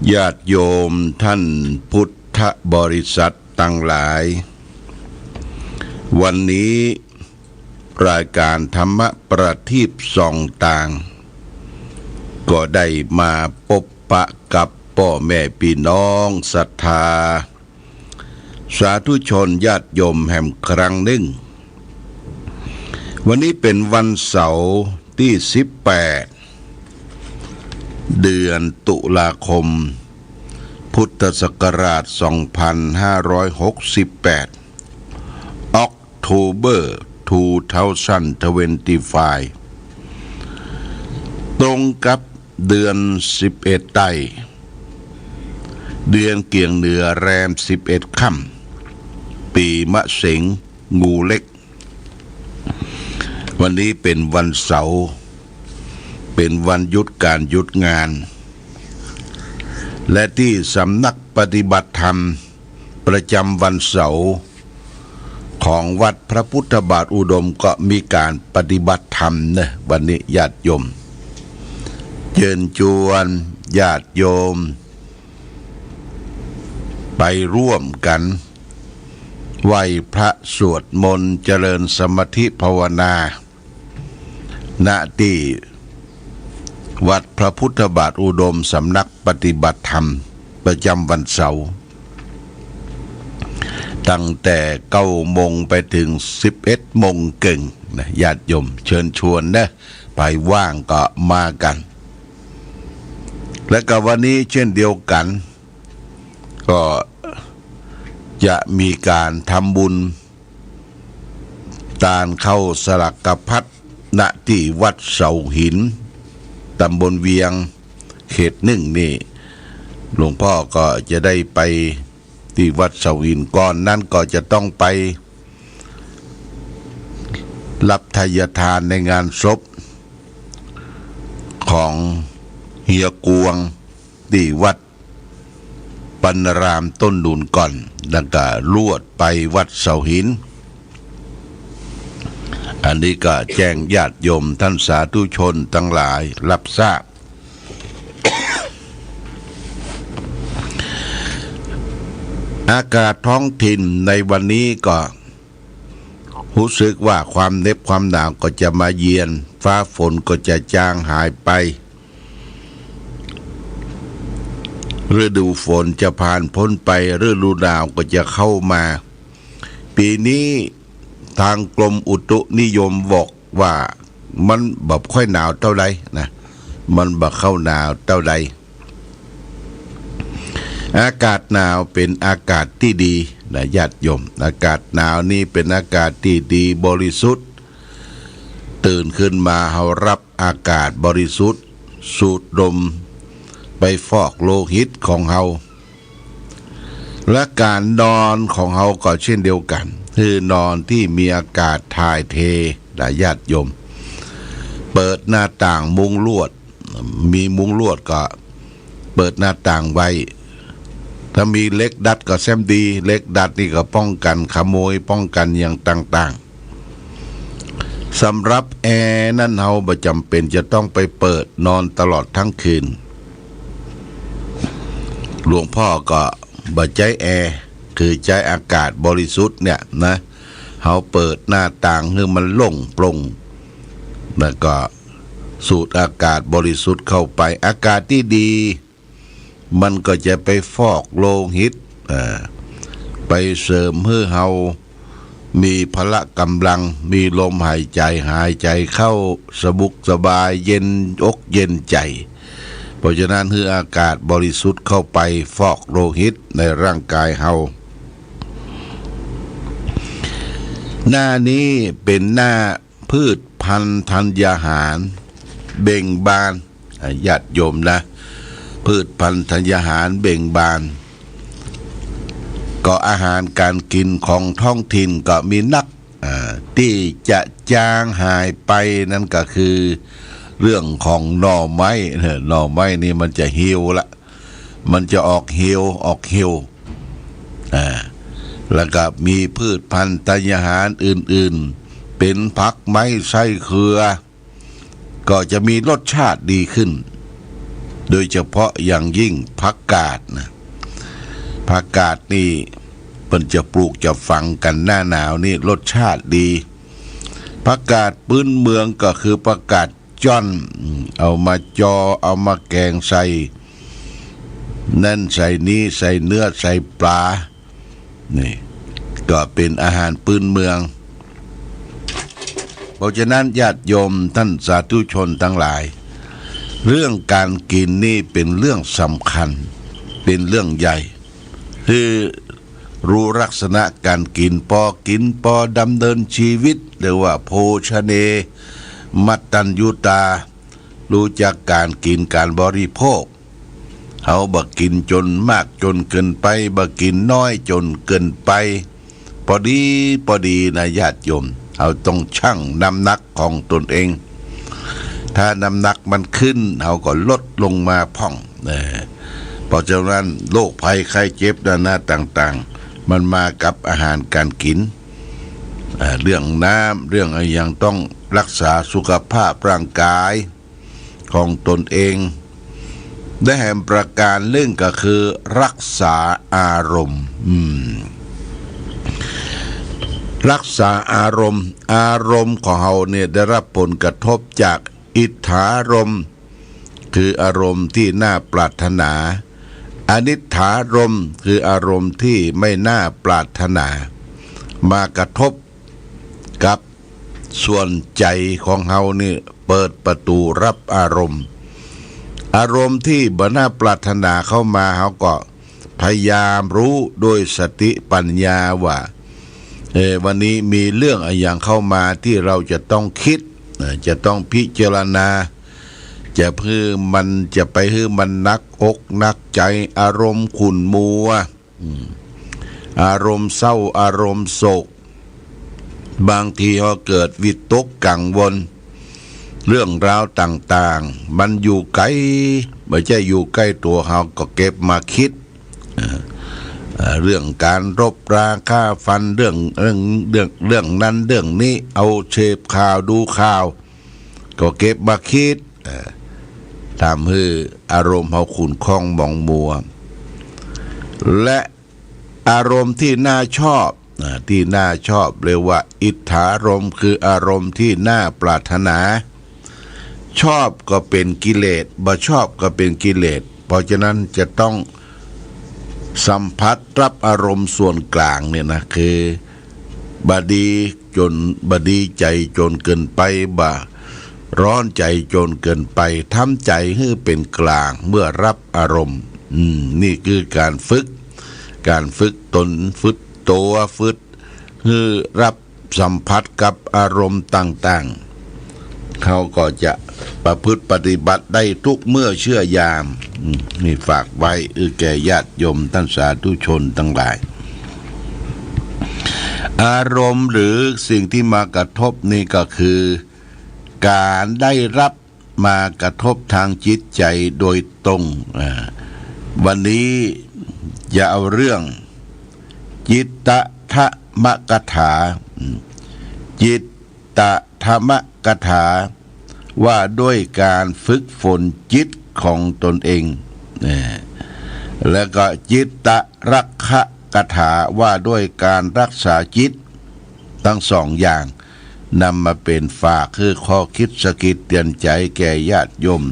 ญาติโยมท่านพุทธบริษัททั้งหลายวันนี้รายการธรรมประทีปส่องต่างก็ได้มาพบปะกับพ่อแม่พี่น้องศรัทธาสาธุชนญาติโยมแห่งครั้งหนึ่งวันนี้เป็นวันเสาร์ที่18เดือนตุลาคมพุทธศักราช2568 October 2025 ตรงกับเดือน11ไต่เดือนเกี่ยงเหนือแรม11ค่ำปีมะเสงงูเล็กวันนี้เป็นวันเสาร์เป็นวันหยุดการหยุดงานและที่สำนักปฏิบัติธรรมประจำวันเสาร์ของวัดพระพุทธบาทอุดมก็มีการปฏิบัติธรรมนะวันนี้ญาติโยมเชิญชวนญาติโยมไปร่วมกันไหว้พระสวดมนต์เจริญสมาธิภาวนาณที่วัดพระพุทธบาทอุดมสำนักปฏิบัติธรรมประจำวันเสาร์ตั้งแต่9 โมงไปถึง11 โมงเก่งนะญาติโยมเชิญชวนนะไปว่างก็มากันและก็วันนี้เช่นเดียวกันก็จะมีการทำบุญตานเข้าสลักกพัดณที่วัดเสาหินตำบลเวียงเขต1นี่หลวงพ่อก็จะได้ไปที่วัดเสาหินก่อนนั้นก็จะต้องไปรับทายทานในงานศพของเฮียกวงที่วัดปัณรามต้นดุลก่อนแล้วก็ลวดไปวัดเสาหินอันนี้ก็แจ้งญาติโยมท่านสาธุชนทั้งหลายรับทราบ อากาศท้องถิ่นในวันนี้ก็รู้สึกว่าความเหน็บความหนาวก็จะมาเยือนฟ้าฝนก็จะจางหายไปฤดูฝนจะผ่านพ้นไปฤดูหนาวก็จะเข้ามาปีนี้ทางกรมอุตุนิยมบอกว่ามันแบบค่อยหนาวเท่าใดนะมันบ่เข้าหนาวเท่าใดอากาศหนาวเป็นอากาศที่ดีนะญาติโยมอากาศหนาวนี่เป็นอากาศที่ดีบริสุทธิ์ตื่นขึ้นมาเฮารับอากาศบริสุทธิ์สูดลมไปฟอกโลหิตของเฮาและการนอนของเฮาก็เช่นเดียวกันคือนอนที่มีอากาศถ่ายเทนะญาติโยมเปิดหน้าต่างมุ้งลวดมีมุ้งลวดก็เปิดหน้าต่างไว้ถ้ามีเหล็กดัดก็แซมดีเหล็กดัดนี่ก็ป้องกันขโมยป้องกันอย่างต่างๆสำหรับแอร์นั่นเฮาบ่จำเป็นจะต้องไปเปิดนอนตลอดทั้งคืนหลวงพ่อก็บ่ใจแอร์คือใจอากาศบริสุทธิ์เนี่ยนะเฮาเปิดหน้าต่างให้มันโล่งโปร่งแล้วก็สูดอากาศบริสุทธิ์เข้าไปอากาศที่ดีมันก็จะไปฟอกโลหิตไปเสริมให้เฮามีพละกำลังมีลมหายใจเข้าสบุกสบายเย็นอกเย็นใจเพราะฉะนั้นให้อากาศบริสุทธิ์เข้าไปฟอกโลหิตในร่างกายเฮาหน้านี้เป็นหน้าพืชพันธุ์ธัญญาหารเบ่งบานญาติโยมนะพืชพันธุ์ธัญญาหารเบ่งบานก็อาหารการกินของท้องถิ่นก็มีนักที่จะจางหายไปนั่นก็คือเรื่องของหน่อไม้หน่อไม้นี่มันจะเหี่ยวละมันจะออกเหี่ยวแล้วก็มีพืชพันธุ์ธัญญาหารอื่นๆเป็นผักไม้ไส้เครือก็จะมีรสชาติดีขึ้น โดยเฉพาะอย่างยิ่งผักกาดนะผักกาดนี่เพิ่นจะปลูกจะฝังกันหน้าหนาวนี่รสชาติดีผักกาดพื้นเมืองก็คือผักกาดจ้อนเอามาจอเอามาแกงใส่นั่นใส่นี้ใส่เนื้อใส่ปลานี่ก็เป็นอาหารพื้นเมืองเพราะฉะนั้นญาติโยมท่านสาธุชนทั้งหลายเรื่องการกินนี่เป็นเรื่องสำคัญเป็นเรื่องใหญ่คือรู้ลักษณะการกินพอดำเนินชีวิตเรียกว่าโภชเนมัตตัญญูตารู้จักการกินการบริโภคเขาบ่กินจนมากจนเกินไปบ่กินน้อยจนเกินไปพอดีนะญาติโยมเขาต้องชั่งน้ำหนักของตนเองถ้าน้ำหนักมันขึ้นเขาก็ลดลงมาพ่องเพราะฉะนั้นโรคภัยไข้เจ็บนานาต่างๆมันมากับอาหารการกินเรื่องน้ำเรื่องอะไรอย่างต้องรักษาสุขภาพร่างกายของตนเองได้แห่งประการเรื่องก็คือรักษาอารมณ์รักษาอารมณ์ของเราเนี่ยได้รับผลกระทบจากอิทธารมณ์คืออารมณ์ที่น่าปรารถนาอนิถารมณ์คืออารมณ์ที่ไม่น่าปรารถนามากระทบกับส่วนใจของเรานี่เปิดประตูรับอารมณ์ที่บ่น่าปรารถนาเข้ามาเขาก็พยายามรู้โดยสติปัญญาว่าวันนี้มีเรื่องอะไรอย่างเข้ามาที่เราจะต้องคิดจะต้องพิจารณาจะไปให้มันนักอกนักใจอารมณ์ขุ่นมัวอารมณ์เศร้าอารมณ์โศกบางทีเขาเกิดวิตกกังวลเรื่องราวต่างๆมันอยู่ไกลไม่ใช่อยู่ใกล้ตัวเขาก็เก็บมาคิดเรื่องการรบราฆ่าฟันเรื่องนั้นเรื่องนี้เอาเสพข่าวดูข่าวก็เก็บมาคิดทำให้อารมณ์เขาขุ่นข้องหมองมัวและอารมณ์ที่น่าชอบเรียกว่าอิทธารมณ์คืออารมณ์ที่น่าปรารถนาชอบก็เป็นกิเลสบ่ชอบก็เป็นกิเลสเพราะฉะนั้นจะต้องสัมผัสรับอารมณ์ส่วนกลางเนี่ยนะคือบดีใจจนเกินไปบ่ร้อนใจจนเกินไปทำใจให้เป็นกลางเมื่อรับอารมณ์นี่คือการฝึกตนฝึกตัวฝึกให้รับสัมผัสกับอารมณ์ต่างๆเขาก็จะประพฤติปฏิบัติได้ทุกเมื่อเชื่อยามนี่ฝากไว้แก่ญาติโยมท่านสาธุชนทั้งหลายอารมณ์หรือสิ่งที่มากระทบนี่ก็คือการได้รับมากระทบทางจิตใจโดยตรงวันนี้จะเอาเรื่องจิตตธรรมกถาจิตตธรรมกถาว่าด้วยการฝึกฝนจิตของตนเองแล้วก็จิตตรักขกถาว่าด้วยการรักษาจิตทั้งสองอย่างนำมาเป็นฝากคือข้อคิดสะกิดเตือนใจแก่ญาติโยม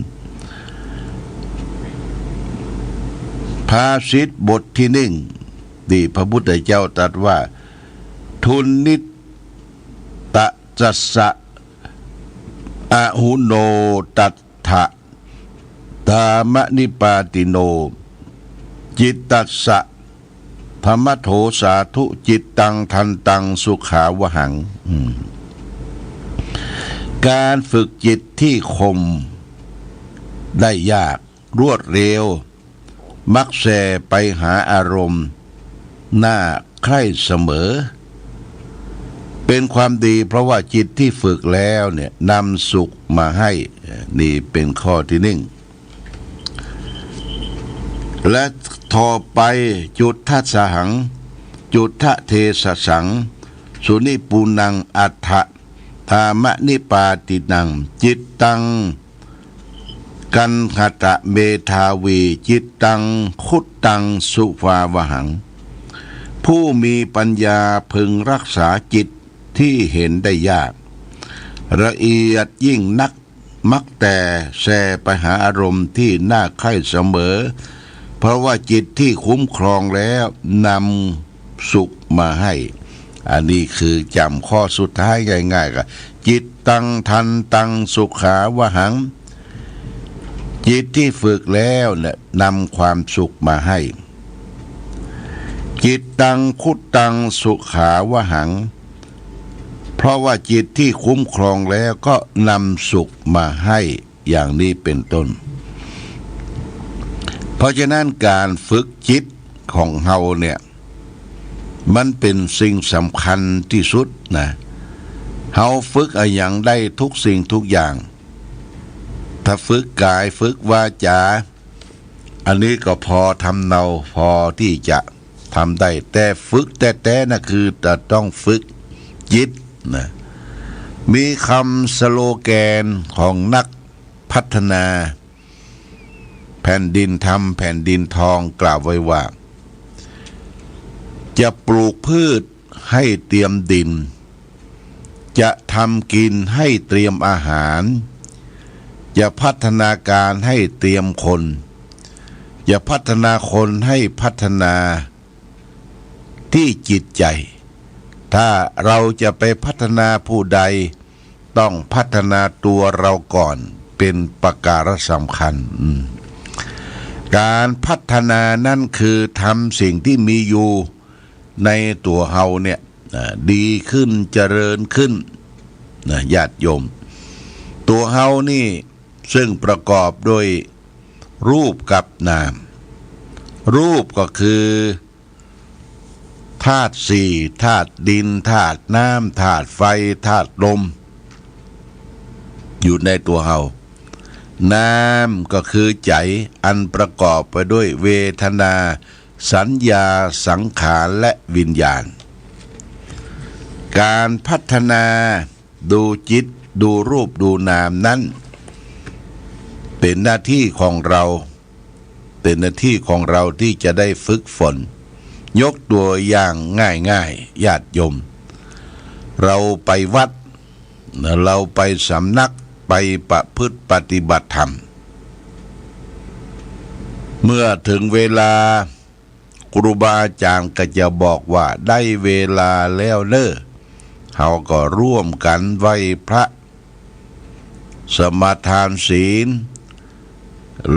ภาษิตบทที่ที่พระพุทธเจ้าตรัสว่าทุนนิตะจัสสะอหุโนตัตถะธามนิปาติโนจิตตัสสะธรรมโถสาธุจิตตังทันตังสุขาวหังการฝึกจิตที่คมได้ยากรวดเร็วมักแสไปหาอารมณ์น่าใคร่เสมอเป็นความดีเพราะว่าจิตที่ฝึกแล้วเนี่ยนำสุขมาให้นี่เป็นข้อที่และต่อไปจุดทัสสหังจุดทะเทสสังสุนิปูนังอัฏฐธามนิปาตินังจิตตัง กันหตะเมธาวีจิตตังคุตตังสุภาวหังผู้มีปัญญาพึงรักษาจิตที่เห็นได้ยากละเอียดยิ่งนักมักแต่แสไปหาอารมณ์ที่น่าใคร่เสมอเพราะว่าจิตที่คุ้มครองแล้วนำสุขมาให้อันนี้คือจำข้อสุดท้ายง่ายๆก็จิตตังทันตังสุขาวหังจิตที่ฝึกแล้วเนี่ยนำความสุขมาให้จิตตังคุตตังสุขาวหังเพราะว่าจิตที่คุ้มครองแล้วก็นำสุขมาให้อย่างนี้เป็นต้นเพราะฉะนั้นการฝึกจิตของเฮาเนี่ยมันเป็นสิ่งสำคัญที่สุดนะเฮาฝึกอย่างได้ทุกสิ่งทุกอย่างถ้าฝึกกายฝึกวาจาอันนี้ก็พอทำเนาพอที่จะทำได้แต่ฝึกแต่นะคือจะต้องฝึกจิตนะมีคำสโลแกนของนักพัฒนาแผ่นดินธรรมแผ่นดินทองกล่าวไว้ว่าจะปลูกพืชให้เตรียมดินจะทำกินให้เตรียมอาหารจะพัฒนาการให้เตรียมคนจะพัฒนาคนให้พัฒนาที่จิตใจถ้าเราจะไปพัฒนาผู้ใดต้องพัฒนาตัวเราก่อนเป็นประการสำคัญการพัฒนานั่นคือทำสิ่งที่มีอยู่ในตัวเฮาเนี่ยดีขึ้นเจริญขึ้นญาติโยมตัวเฮานี่ซึ่งประกอบด้วยรูปกับนามรูปก็คือธาตุสี่ธาตุดินธาตุน้ำธาตุไฟธาตุลมอยู่ในตัวเฮานามก็คือใจอันประกอบไปด้วยเวทนาสัญญาสังขารและวิญญาณการพัฒนาดูจิตดูรูปดูนามนั้นเป็นหน้าที่ของเราเป็นหน้าที่ของเราที่จะได้ฝึกฝนยกตัวอย่างง่ายๆญาติโยมเราไปวัดเราไปสำนักไปประพฤติปฏิบัติธรรมเมื่อถึงเวลาครูบาอาจารย์ก็จะบอกว่าได้เวลาแล้วเด้อเขาก็ร่วมกันไหว้พระสมาทานศีล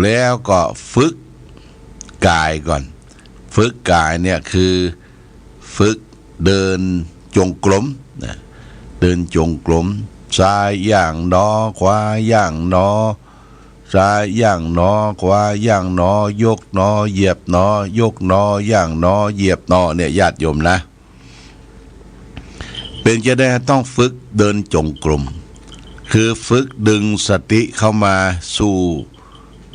แล้วก็ฝึกกายก่อนฝึกกายเนี่ยคือฝึกเดินจงกรมเดินจงกรมซ้ายย่างหนอขวาย่างหนอซ้ายย่างหนอขวาย่างหนอยกหนอเหยียบหนอยกหนอย่างหนอเหยียบหนอเนี่ยญาติโยมนะเป็นจะได้ต้องฝึกเดินจงกรมคือฝึกดึงสติเข้ามาสู่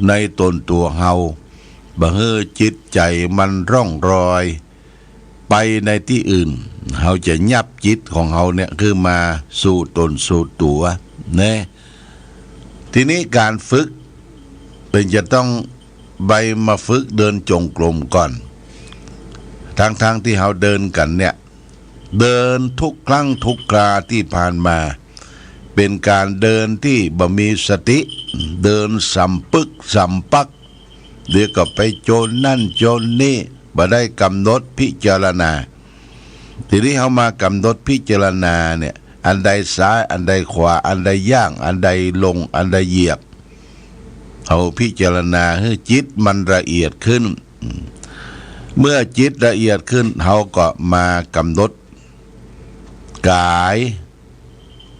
ในตนตัวเฮาบ่ให้จิตใจมันร่องรอยไปในที่อื่นเฮาจะยับจิตของเฮาเนี่ยคือมาสู่ตนสู่ตัวนะทีนี้การฝึกเป็นจะต้องไปมาฝึกเดินจงกรมก่อนทั้งที่เฮาเดินกันเนี่ยเดินทุกครั้งทุกคราที่ผ่านมาเป็นการเดินที่บ่มีสติเดินสัมปึกสัมปักเดี๋ยวก็ไปโจนนั่นโจนนี่บ่ได้กำหนดพิจารณาทีนี้เขามากำหนดพิจารณาเนี่ยอันใดซ้ายอันใดขวาอันใดย่างอันใดลงอันใดเหยียบเขาพิจารณาให้จิตมันละเอียดขึ้นเมื่อจิตละเอียดขึ้นเขาก็มากำหนดกาย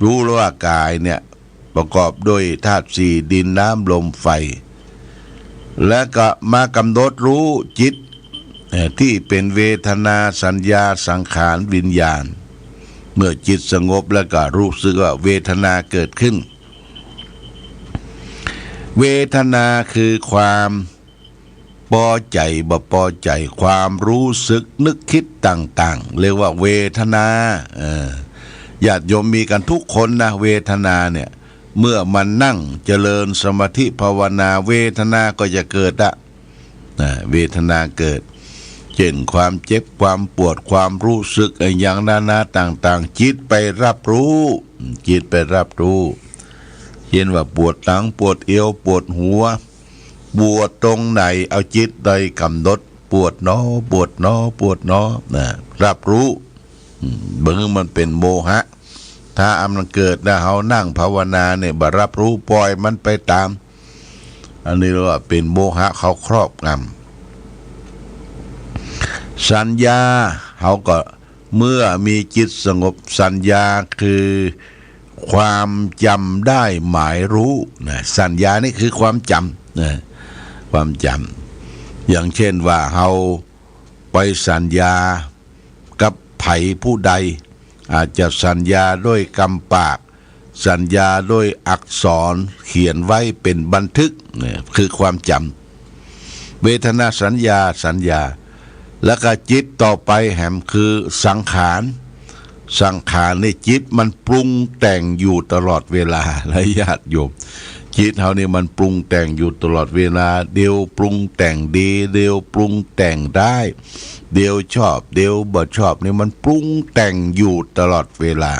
รู้ว่ากายเนี่ยประกอบด้วยธาตุสี่ดินน้ำลมไฟและก็มากำหนดรู้จิตที่เป็นเวทนาสัญญาสังขารวิญญาณเมื่อจิตสงบแล้วก็รู้สึกว่าเวทนาเกิดขึ้นเวทนาคือความพอใจบ่พอใจความรู้สึกนึกคิดต่างๆเรียกว่าเวทนาญาติโยมมีกันทุกคนนะเวทนาเนี่ย เมื่อมันนั่งเจริญสมาธิภาวนาเวทนาก็จะเกิดเวทนาเกิดเช่นความเจ็บความปวดความรู้สึกอย่างนาต่างๆจิตไปรับรู้จิตไปรับรู้เช่นว่าปวดหลังปวดเอวปวดหัวปวดตรงไหนเอาจิตใดกำหนดปวดเนาะปวดเนาะปวดเนาะรับรู้เบิ่งมันเป็นโมหะถ้ามันเกิดนะเฮานั่งภาวนาเนี่ยบ่รับรู้ปล่อยมันไปตามอันนี้เรียกว่าเป็นโมหะเขาครอบงำสัญญาเขาก็เมื่อมีจิตสงบสัญญาคือความจำได้หมายรู้นะสัญญานี่คือความจำนะความจำอย่างเช่นว่าเขาไปสัญญากับไผผู้ใดอาจจะสัญญาด้วยกำปากสัญญาด้วยอักษรเขียนไว้เป็นบันทึกเนี่ยคือความจำเวทนาสัญญาแล้วก็จิตต่อไปแหมคือสังขารในจิตมันปรุงแต่งอยู่ตลอดเวลาและญาติโยมจิตเฮานี่มันปรุงแต่งอยู่ตลอดเวลาเดี๋ยวปรุงแต่งดีเดี๋ยวปรุงแต่งได้เดี๋ยวชอบเดี๋ยวบ่ชอบนี่มันปรุงแต่งอยู่ตลอดเวลา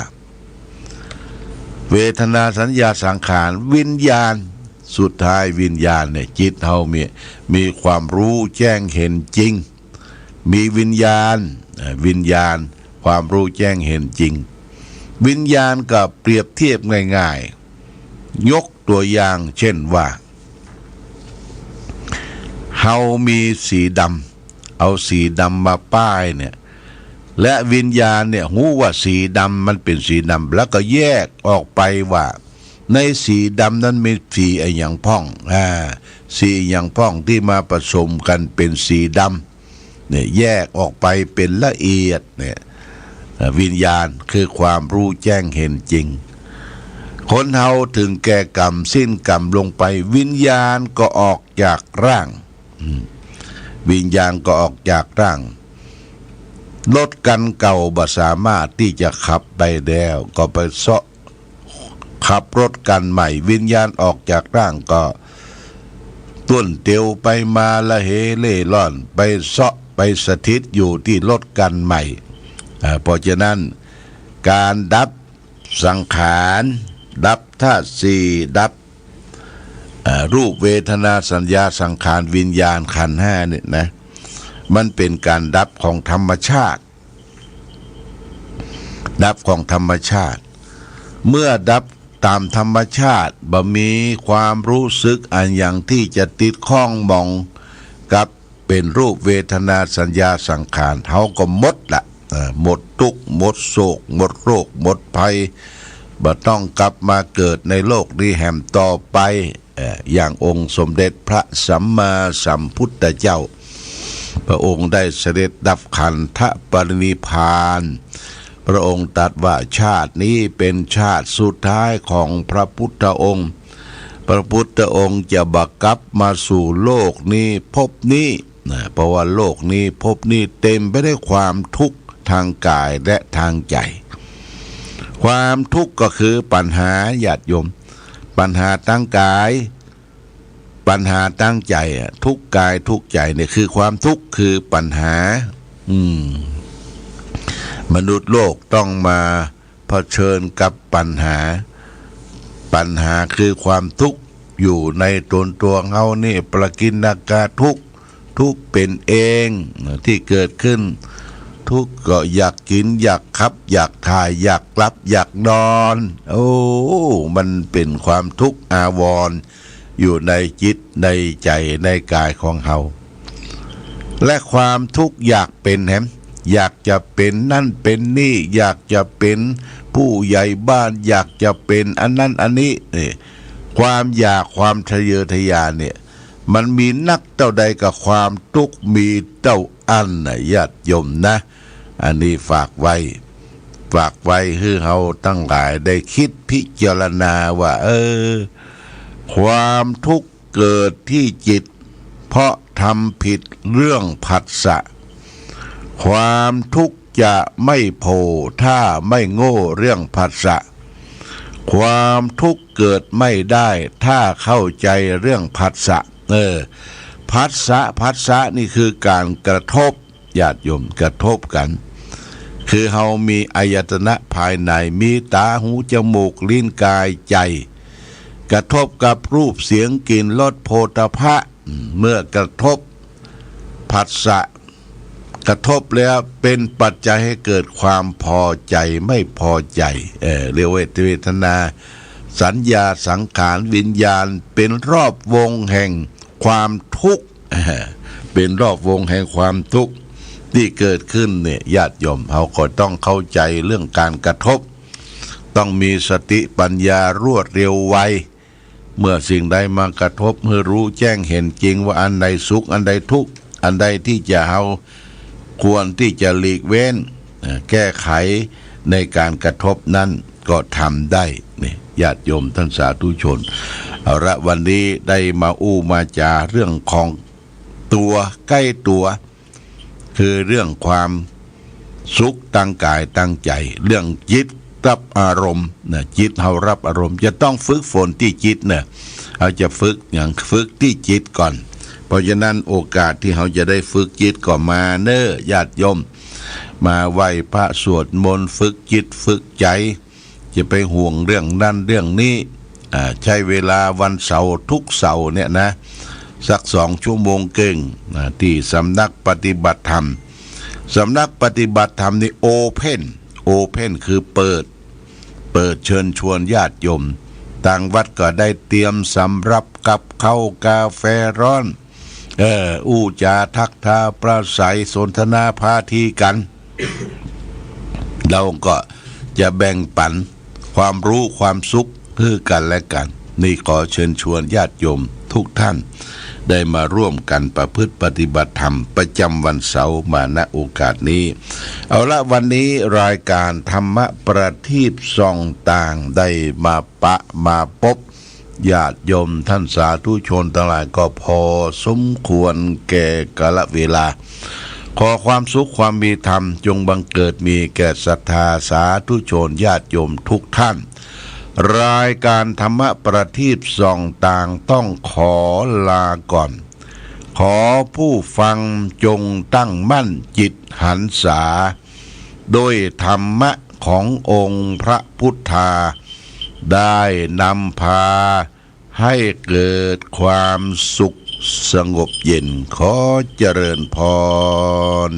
เวทนาสัญญาสังขารวิญญาณสุดท้ายวิญญาณเนี่ยจิตเฮามีความรู้แจ้งเห็นจริงมีวิญญาณความรู้แจ้งเห็นจริงวิญญาณกับเปรียบเทียบง่ายๆยกตัวอย่างเช่นว่าเฮามีสีดำเอาสีดำมาป้ายเนี่ยและวิญญาณเนี่ยรู้ว่าสีดำมันเป็นสีดำแล้วก็แยกออกไปว่าในสีดำนั้นมีสีอย่างพ่องสีอย่างพ่องที่มาผสมกันเป็นสีดำเนี่ยแยกออกไปเป็นละเอียดเนี่ยวิญญาณคือความรู้แจ้งเห็นจริงคนเฮาถึงแก่กรรมสิ้นกรรมลงไปวิญญาณก็ออกจากร่างวิญญาณก็ออกจากร่างรถกันเก่าบ่สามารถที่จะขับได้แล้วก็ไปขับรถกันใหม่วิญญาณออกจากร่างก็ต้นเตียวไปมาละเหเล่ร่อนไปไปสถิตอยู่ที่รถกันใหม่เพราะฉะนั้นการดับสังขารดับธาตุสี่ดับรูปเวทนาสัญญาสังขารวิญญาณขันธ์ห้าเนี่ยนะมันเป็นการดับของธรรมชาติดับของธรรมชาติเมื่อดับตามธรรมชาติบ่มีความรู้สึกอันอย่างที่จะติดข้องมองกับเป็นรูปเวทนาสัญญาสังขารเขาก็หมดละหมดทุกข์หมดโศกหมดโรคหมดภัยบ่ต้องกลับมาเกิดในโลกนี้แห่งต่อไปอย่างองค์สมเด็จพระสัมมาสัมพุทธเจ้าพระองค์ได้เสด็จดับขันธปรินิพพานพระองค์ตรัสว่าชาตินี้เป็นชาติสุดท้ายของพระพุทธองค์พระพุทธองค์จะบังคับมาสู่โลกนี้ภพนี้เพราะว่าโลกนี้ภพนี้เต็มไปด้วยความทุกข์ทางกายและทางใจความทุกข์ก็คือปัญหาญาติโยมปัญหาทางกายปัญหาทางใจทุกกายทุกใจเนี่ยคือความทุกข์คือปัญหามนุษย์โลกต้องมาเผชิญกับปัญหาคือความทุกข์อยู่ในตัวเฮานี่ประกิณากาทุกเป็นเองที่เกิดขึ้นทุกข์ก็อยากกินอยากขับอยากถ่ายอยากกลับอยากนอนมันเป็นความทุกข์อาวรณ์อยู่ในจิตในใจในกายของเฮาและความทุกข์อยากเป็นอยากจะเป็นนั่นเป็นนี่อยากจะเป็นผู้ใหญ่บ้านอยากจะเป็นอันนั้นอันนี้ความอยากความทะเยอทะยานเนี่ยมันมีนักเท่าใดกับความทุกข์มีเท่าอันญาติโยมนะอันนี้ฝากไว้ให้เฮาตั้งหลายได้คิดพิจารณาว่าความทุกข์เกิดที่จิตเพราะทำผิดเรื่องผัสสะความทุกข์จะไม่โผล่ถ้าไม่โง่เรื่องผัสสะ ความทุกข์เกิดไม่ได้ถ้าเข้าใจเรื่องผัสสะผัสสะนี่คือการกระทบญาติโยมกระทบกันคือเฮามีอายตนะภายในมีตาหูจมูกลิ้นกายใจกระทบกับรูปเสียงกลิ่นรสโผฏฐัพพะเมื่อกระทบผัสสะกระทบแล้วเป็นปัจจัยให้เกิดความพอใจไม่พอใจเรียกว่าเวทนาสัญญาสังขารวิญญาณเป็นรอบวงแห่งความทุกข์เป็นรอบวงแห่งความทุกข์ที่เกิดขึ้นเนี่ยญาติโยมเขาก็ต้องเข้าใจเรื่องการกระทบต้องมีสติปัญญารวดเร็วไวเมื่อสิ่งใดมากระทบเมื่อรู้แจ้งเห็นจริงว่าอันใดสุขอันใดทุกข์อันใดที่จะเอาควรที่จะหลีกเว้นแก้ไขในการกระทบนั้นก็ทำได้นี่ญาติโยมท่านสาธุชนเอาละวันนี้ได้มามาจาเรื่องของตัวใกล้ตัวคือเรื่องความสุขตั้งกายตั้งใจเรื่องจิตรับอารมณ์นะจิตเรารับอารมณ์จะต้องฝึกฝนที่จิตเนี่ยเราจะฝึกอย่างฝึกที่จิตก่อนเพราะฉะนั้นโอกาสที่เราจะได้ฝึกจิตก็มาเน้อญาติโยมมาไหว้พระสวดมนต์ฝึกจิตฝึกใจจะไปห่วงเรื่องนั้นเรื่องนี้ใช้เวลาวันเสาร์ทุกเสาร์เนี่ยนะสัก2 ชั่วโมงเก่งที่สำนักปฏิบัติธรรมสำนักปฏิบัติธรรมนี่โอเพนคือเปิดเชิญชวนญาติโยมต่างวัดก็ได้เตรียมสำรับกับข้าวกาแฟร้อนอู้จาทักทาประสัยสนทนาพาทีกัน เราก็จะแบ่งปันความรู้ความสุขให้กันและกันนี่ขอเชิญชวนญาติโยมทุกท่านได้มาร่วมกันประพฤติปฏิบัติธรรมประจำวันเสาร์มาณโอกาสนี้เอาละวันนี้รายการธรรมะประทีปส่องต่างได้มาพบญาติโยมท่านสาธุชนทั้งหลายก็พอสมควรแก่กาลเวลาขอความสุขความมีธรรมจงบังเกิดมีแก่ศรัทธาสาธุชนญาติโยมทุกท่านรายการธรรมะประทีปส่องต่างต้องขอลาก่อนขอผู้ฟังจงตั้งมั่นจิตหันษาโดยธรรมะขององค์พระพุทธาได้นำพาให้เกิดความสุขสงบเย็นขอเจริญพร